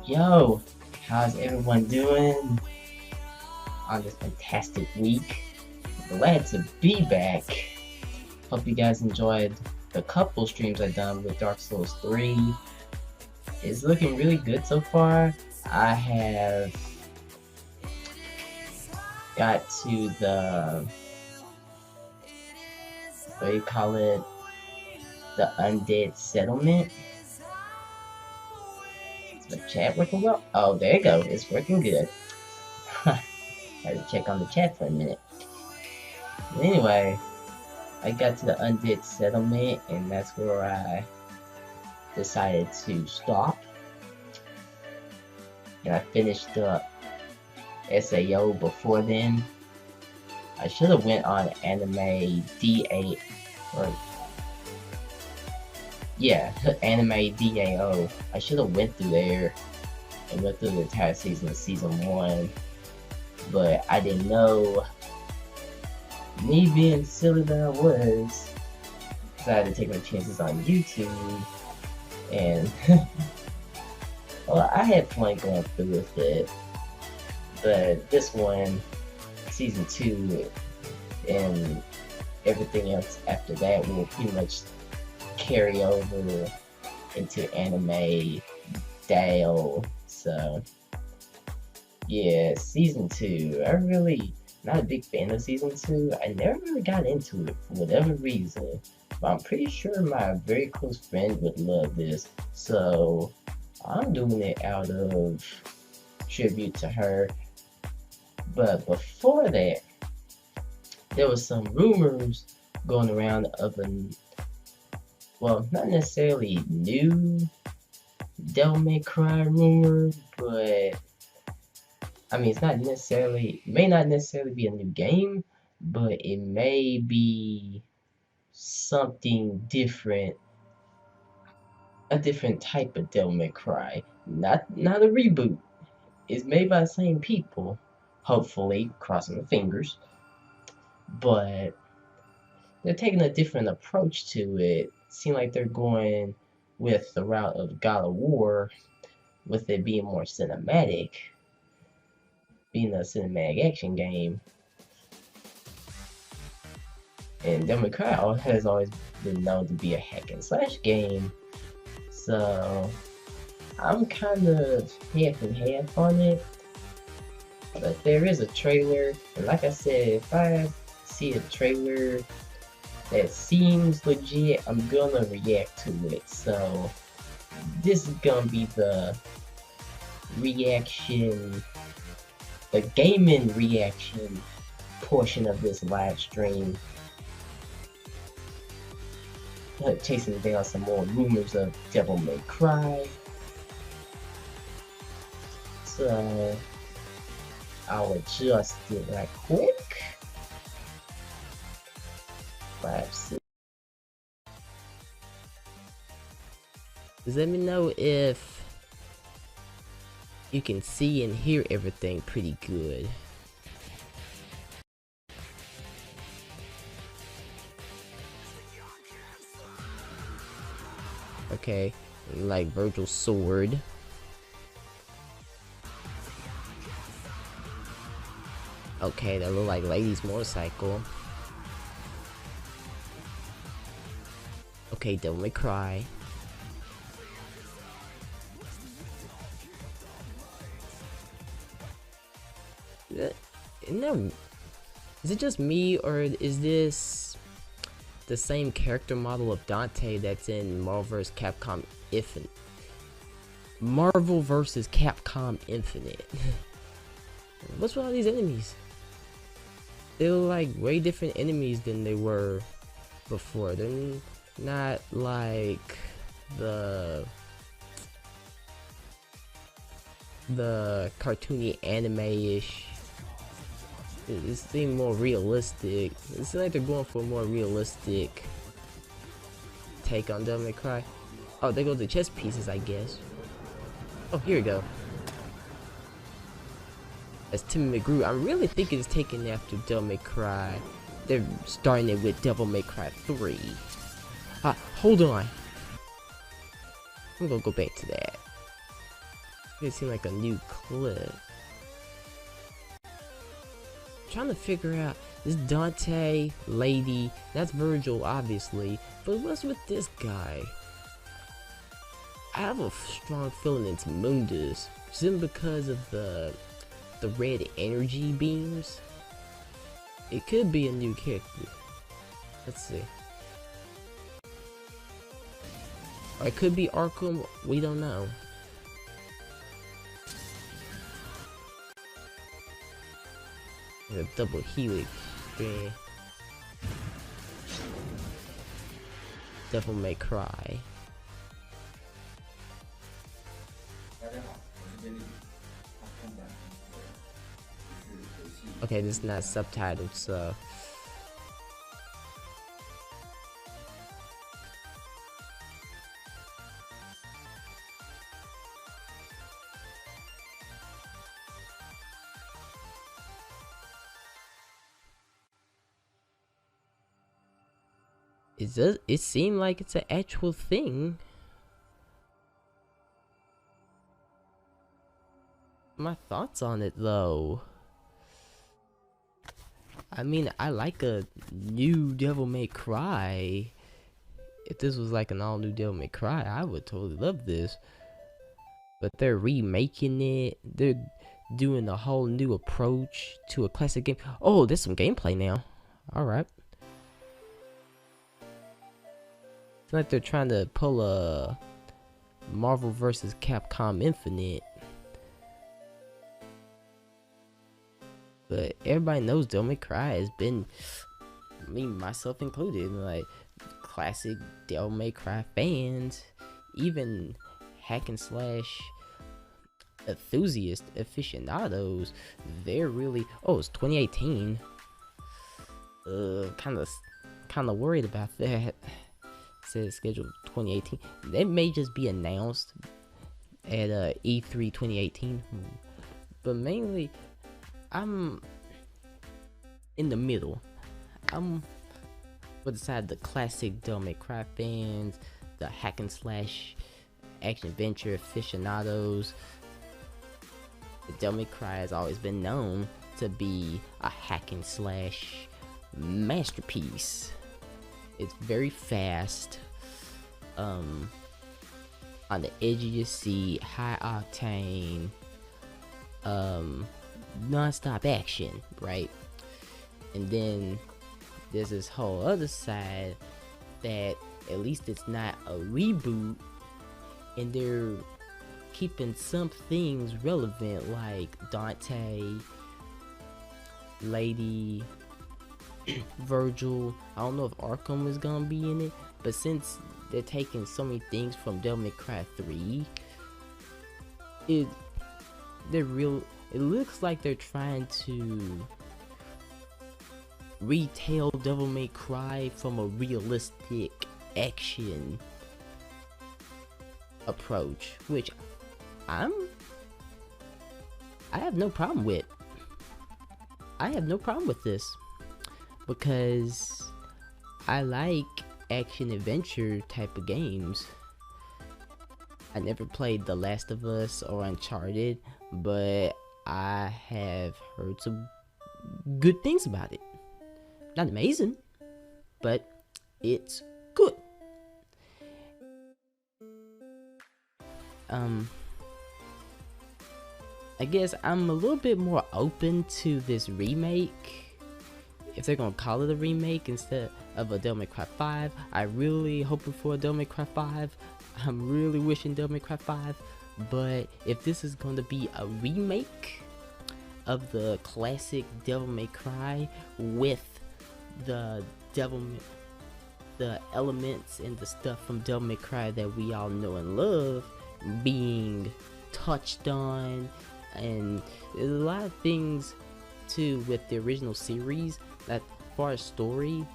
Yo, how's everyone doing on this fantastic week? Glad to be back. Hope you guys enjoyed the couple streams I've done with Dark Souls 3. It's looking really good so far. I have got to the, what do you call it? The undead settlement. Is the chat working well? Oh, there you go. It's working good. Had to check on the chat for a minute. But anyway, I got to the undead settlement, and that's where I decided to stop. And I finished the SAO before then. I should have went on anime D8 or yeah, anime DAO. I should have went through there and went through the entire season of season 1, but I didn't know. Me being silly that I was, decided to take my chances on YouTube, and well, I had fun going through with it, but this one, season 2, and everything else after that will pretty much carry over into anime DAO. So yeah, season 2, I really not a big fan of season 2. I never really got into it for whatever reason, but I'm pretty sure my very close friend would love this, so I'm doing it out of tribute to her. But before that, there was some rumors going around of well, not necessarily new Devil May Cry rumor, but I mean, it's not necessarily, may not necessarily be a new game, but it may be something different, a different type of Devil May Cry, not a reboot. It's made by the same people, hopefully, crossing the fingers, but they're taking a different approach to it. Seem like they're going with the route of God of War, with it being more cinematic, being a cinematic action game. And Devil May Cry has always been known to be a hack and slash game, so I'm kind of half and half on it. But there is a trailer, and like I said, if I see a trailer that seems legit, I'm gonna react to it. So this is gonna be the reaction, the gaming reaction portion of this live stream. Chasing down some more rumors of Devil May Cry. So I'll adjust it right quick. Just let me know if you can see and hear everything pretty good. Okay, like Virgil's sword. Okay, that look like Lady's motorcycle. Okay, Devil May Cry. No, is it just me, or is this the same character model of Dante that's in Marvel vs. Capcom Infinite? Marvel vs. Capcom Infinite. What's with all these enemies? They look like way different enemies than they were before. They're not like the cartoony anime-ish. It seems more realistic. It seems like they're going for a more realistic take on Devil May Cry. Oh, there go the chess pieces, I guess. Oh, here we go. That's Timmy McGrew. I'm really thinking it's taken after Devil May Cry. They're starting it with Devil May Cry 3. Hold on. I'm gonna go back to that. It seemed like a new clip. Trying to figure out this Dante lady. That's Virgil, obviously. But what's with this guy? I have a strong feeling it's Mundus, simply because of the red energy beams. It could be a new character. Let's see. Or it could be Arkham. We don't know. A double helix. Yeah. Devil May Cry. Okay, this is not subtitled, so. It seemed like it's an actual thing. My thoughts on it though. I mean, I like a new Devil May Cry. If this was like an all new Devil May Cry, I would totally love this. But they're remaking it. They're doing a whole new approach to a classic game. Oh, there's some gameplay now. Alright. It's like they're trying to pull a Marvel vs. Capcom Infinite. But everybody knows Devil May Cry has been, me myself included, like classic Devil May Cry fans, even hack and slash enthusiast aficionados. They're really, oh, it's 2018. Kind of worried about that. It says scheduled 2018. That may just be announced at E3 2018, but mainly I'm in the middle. I'm with the side of the classic Devil May Cry fans, the hack and slash action adventure aficionados. The Devil May Cry has always been known to be a hack and slash masterpiece. It's very fast, on the edge of your seat, high octane, non-stop action, right? And then there's this whole other side that at least it's not a reboot, and they're keeping some things relevant, like Dante, Lady, Virgil. I don't know if Arkham is gonna be in it, but since they're taking so many things from Devil May Cry 3, it looks like they're trying to retell Devil May Cry from a realistic action approach, which I have no problem with. I have no problem with this because I like action adventure type of games. I never played The Last of Us or Uncharted, but I have heard some good things about it. Not amazing, but it's good. I guess I'm a little bit more open to this remake. If they're gonna call it a remake instead of a Devil May Cry 5, I really hoping for a Devil May Cry 5. I'm really wishing Devil May Cry 5. But if this is going to be a remake of the classic Devil May Cry with the elements and the stuff from Devil May Cry that we all know and love being touched on, and there's a lot of things too with the original series. That far as story,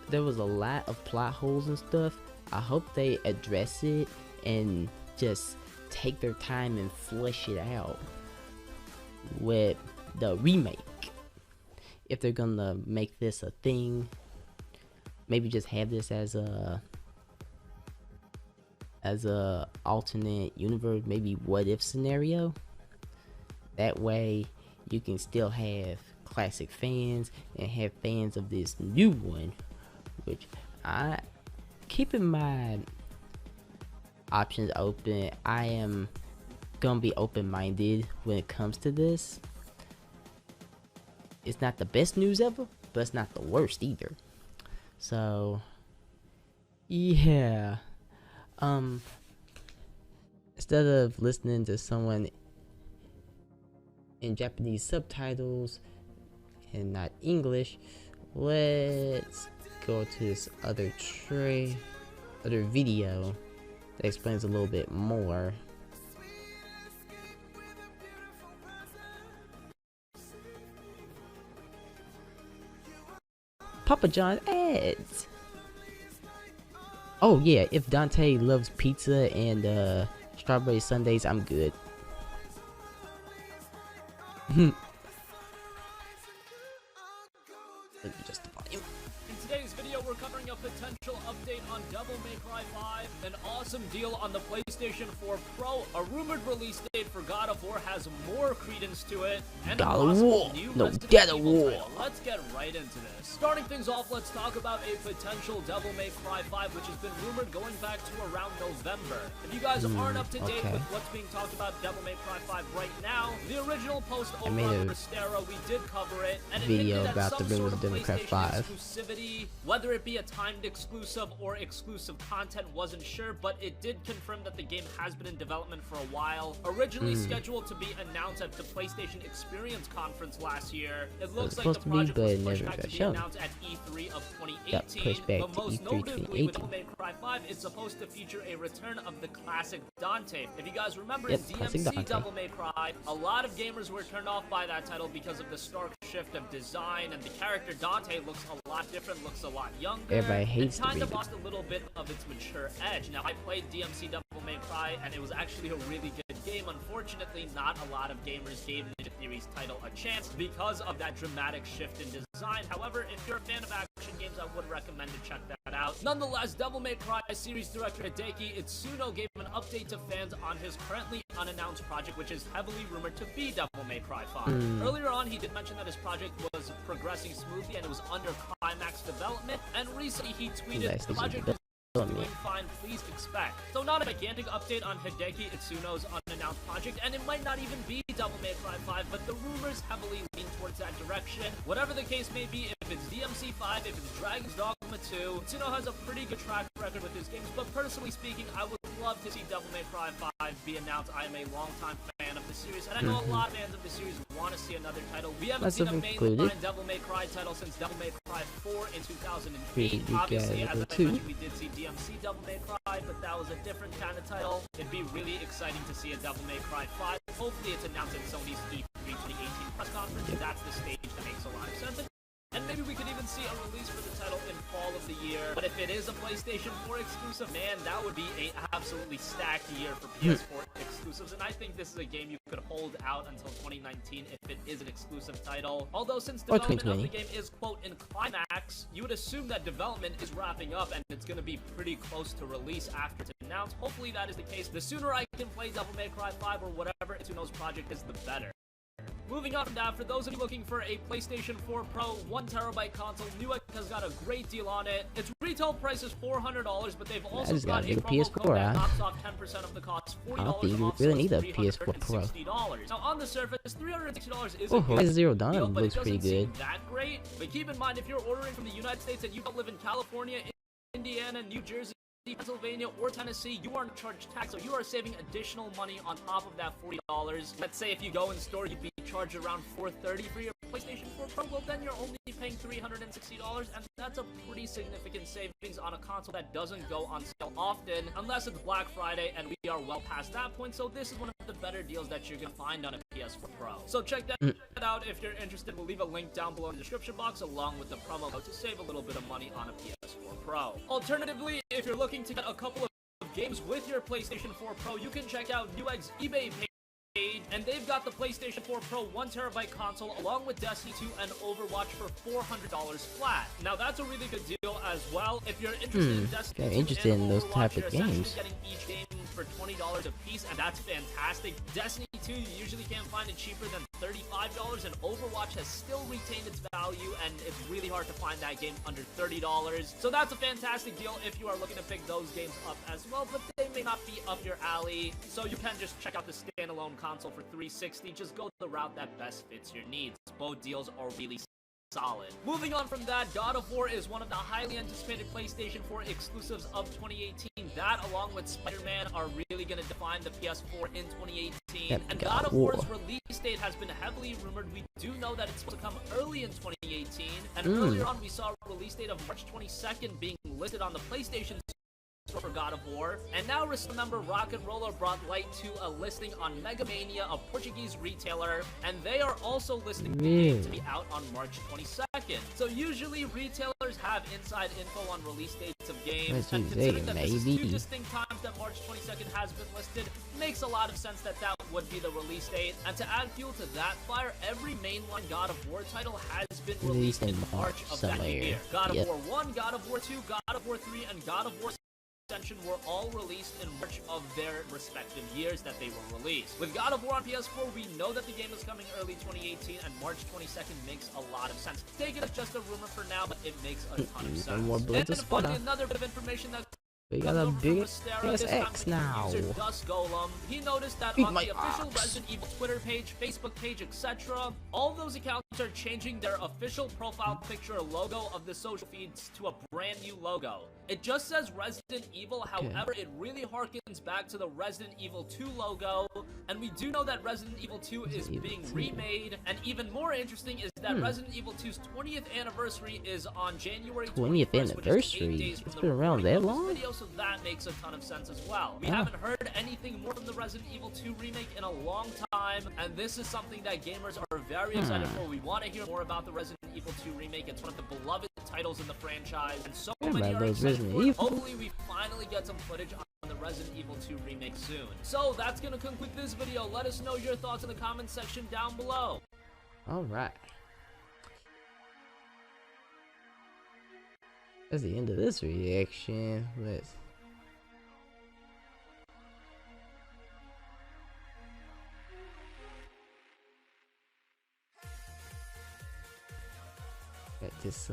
there was a lot of plot holes and stuff. I hope they address it and just take their time and flesh it out with the remake. If they're gonna make this a thing, maybe just have this as a as a alternate universe, maybe what if scenario. That way you can still have classic fans and have fans of this new one, which I keep in my options open. I am gonna be open-minded when it comes to this. It's not the best news ever, but it's not the worst either. So yeah, instead of listening to someone in Japanese subtitles and not English, let's go to this other video that explains a little bit more. Papa John's ads. Oh yeah, if Dante loves pizza and strawberry sundaes, I'm good. Let me just the volume. In today's video, we're covering a potential update on Devil May Cry 5, an awesome deal on the PlayStation 4 Pro, a rumored release date for God of War has more credence to it, and God a of possible War. new No, Resident Dead of Evil War. title. Let's get right into this. Starting things off, let's talk about a potential Devil May Cry 5, which has been rumored going back to around November. If you guys aren't up to date okay. with what's being talked about Devil May Cry 5 right now, the original post over made on a Restera, we did cover it, and it video hinted at about some the sort rumors of of Devil May Cry PlayStation 5. exclusivity, whether it be a timed exclusive or exclusive content, wasn't sure, but it did confirm that the game has been in development for a while. Originally scheduled to be announced at the PlayStation Experience Conference last year, it looks like the supposed to be, project but was it pushed never back got to be shown. announced at E3 of Got 2018, pushed back but to most E3 notably with 2018. Devil May Cry 5 is supposed to feature a return of the classic Dante. If you guys remember Yep, in classic DMC Dante. Devil May Cry, a lot of gamers were turned off by that title because of the stark shift of design, and the character Dante looks a lot different, looks a lot younger, Everybody hates and the kind of reboot. lost a little bit of its mature edge. Now, I played DMC Devil May Cry, and it was actually a really good game. Unfortunately, not a lot of gamers gave Ninja Theory's title a chance because of that dramatic shift in design. However, if you're a fan of action games, I would recommend to check that out. Nonetheless, Devil May Cry series director Hideki Itsuno gave an update to fans on his currently unannounced project, which is heavily rumored to be Devil May Cry 5. Earlier on, he did mention that his project was progressing smoothly and it was under climax development, and recently he tweeted, "The project is doing fine, please expect." So not a gigantic update on Hideki Itsuno's unannounced project, and it might not even be Devil May Cry 5, but the rumors heavily lean towards that direction. Whatever the case may be, if it's DMC 5, if it's Dragon's Dogma 2, Itsuno has a pretty good track record with his games, but personally speaking, I would love to see Devil May Cry 5 be announced. I am a longtime fan of the series, and I know a lot of fans of the series want to see another title. We haven't seen a mainline Devil May Cry title since Devil May Cry 4 in 2008. Obviously, as I mentioned, we did see DMC Devil May Cry, but that was a different kind of title. It'd be really exciting to see a Devil May Cry 5. Hopefully it's announced at Sony's E3 2018 press conference. That's the stage that makes a lot of sense. And maybe we could even see a release for the title in fall of the year. But if it is a PlayStation 4 exclusive, man, that would be a absolutely stacked year for PS4 exclusives. And I think this is a game you could hold out until 2019 if it is an exclusive title. Although since development of the game is, quote, in climax, you would assume that development is wrapping up and it's going to be pretty close to release after it's announced. Hopefully that is the case. The sooner I can play Devil May Cry 5 or whatever Itsuno's project is, the better. Moving on from that, for those of you looking for a PlayStation 4 Pro 1TB console, Newegg has got a great deal on it. Its retail price is $400, but they've also got a promo code that knocks off 10% of the cost, $40 I don't think you off, really so need a it's PS4 Pro. $360. Now, on the surface, $360 is a Oh, good Horizon Zero deal, Dawn but looks it doesn't pretty seem good. that great. But keep in mind, if you're ordering from the United States and you don't live in California, Indiana, New Jersey, Pennsylvania, or Tennessee, you aren't charged tax, so you are saving additional money on top of that $40. Let's say if you go in store, you'd be charged around $430 for your PlayStation 4 Pro, well then you're only paying $360, and that's a pretty significant savings on a console that doesn't go on sale often, unless it's Black Friday, and we are well past that point, so this is one of the better deals that you're gonna find on a PS4 Pro. So check that out if you're interested. We'll leave a link down below in the description box along with the promo code to save a little bit of money on a PS4 Pro. Alternatively, if you're looking to get a couple of games with your PlayStation 4 Pro, you can check out Newegg's eBay page and they've got the PlayStation 4 Pro 1TB console along with Destiny 2 and Overwatch for $400 flat. Now that's a really good deal as well. If you're interested in Destiny 2 interested and in those Overwatch, type you're of essentially games. getting each game for $20 a piece, and that's fantastic. Destiny 2 you usually can't find it cheaper than $35, and Overwatch has still retained its value, and it's really hard to find that game under $30. So that's a fantastic deal if you are looking to pick those games up as well, but they may not be up your alley, so you can just check out the standalone console for $360. Just go the route that best fits your needs. Both deals are really solid. Moving on from that, God of War is one of the highly anticipated PlayStation 4 exclusives of 2018. That, along with Spider-Man, are really going to define the PS4 in 2018. And God of War's release date has been heavily rumored. We do know that it's supposed to come early in 2018. And earlier on, we saw a release date of March 22nd being listed on the PlayStation for God of War, and now remember Rocket Roller brought light to a listing on Megamania, a Portuguese retailer, and they are also listing the game to be out on March 22nd. So usually retailers have inside info on release dates of games, and considering that this is 2 distinct times that March 22nd has been listed, makes a lot of sense that that would be the release date. And to add fuel to that fire, every mainline God of War title has been released in March of that year. God of War 1, God of War 2, God of War 3, and God of War Ascension were all released in March of their respective years that they were released. With God of War on PS4, we know that the game is coming early 2018, and March 22nd makes a lot of sense. Take it as just a rumor for now, but it makes a ton of sense. And then finally, another bit of information that we got a big X now. Dust Golem. He noticed that on the official Resident Evil Twitter page, Facebook page, etc., all those accounts are changing their official profile picture logo of the social feeds to a brand new logo. It just says Resident Evil, however, it really harkens back to the Resident Evil 2 logo, and we do know that Resident Evil 2 is being remade, and even more interesting is that Resident Evil 2's 20th anniversary is on January 20th anniversary? It's been around that long? So that makes a ton of sense as well. We haven't heard anything more from the Resident Evil 2 remake in a long time, and this is something that gamers are very excited for. We want to hear more about the Resident Evil 2 remake. It's one of the beloved titles in the franchise, and so many are excited for it. Hopefully we finally get some footage on the Resident Evil 2 remake soon. So that's going to conclude this video. Let us know your thoughts in the comment section down below. Alright. That's the end of this reaction. Let's get this